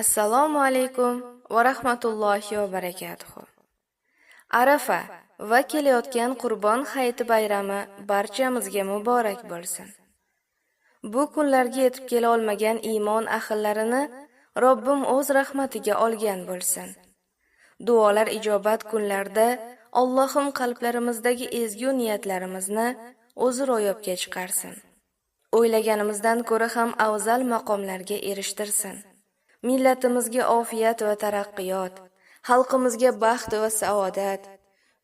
Assalomu alaykum va rahmatullohi va barakatuh. Arafa va kelayotgan Qurbon hayiti bayrami barchamizga muborak bo'lsin. Bu kunlarga yetib kela olmagan iymon ahllarini Robbim o'z rahmatiga olgan bo'lsin. Duolar ijobat kunlarda Allohim qalblarimizdagi ezgu niyatlarimizni o'zi ro'yobga chiqarsin. O'ylaganimizdan ko'ra ham afzal maqomlarga erishtirsin. Millatimizga ofiyat va taraqqiyot, xalqimizga baxt va saodat,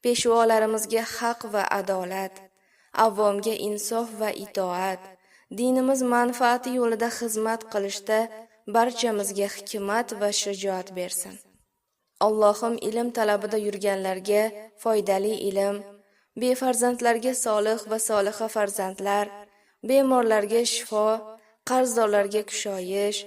peshvolarimizga haq va adolat, avvomga insof va itoat, dinimiz manfaati yo'lida xizmat qilishda barchamizga hikmat va shijoat bersin. Allohim ilm talabida yurganlarga foydali ilm, befarzandlarga solih va soliha farzandlar, bemorlarga shifo, qarzdorlarga kushoyish,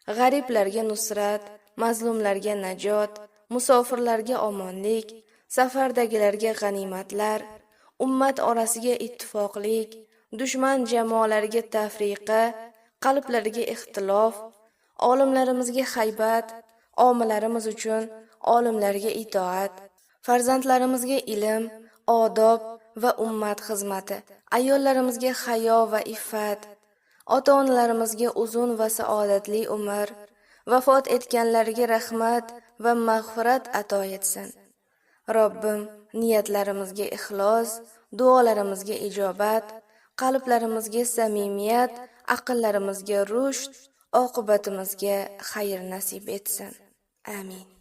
g'ariblarga nusrat, mazlumlarga najot, musofirlarga omonlik, safardagilarga g'animatlar, ummat orasiga ittifoqlik, dushman jamoalariga tafriqa, qalblarga ixtilof, olimlarimizga haybat, omilarimiz uchun olimlarga itoat, farzandlarimizga ilm, odob va ummat xizmati, ayollarimizga hayo va iffat, ota-onalarimizga uzun va saodatli umr, vafot etganlarga rahmat va mag'firat ato etsin. Robbim niyatlarimizga ixlos, duolarimizga ijobat, qalblarimizga samimiyat, aqllarimizga rushd, oqibatimizga xayr nasib etsin. Amin.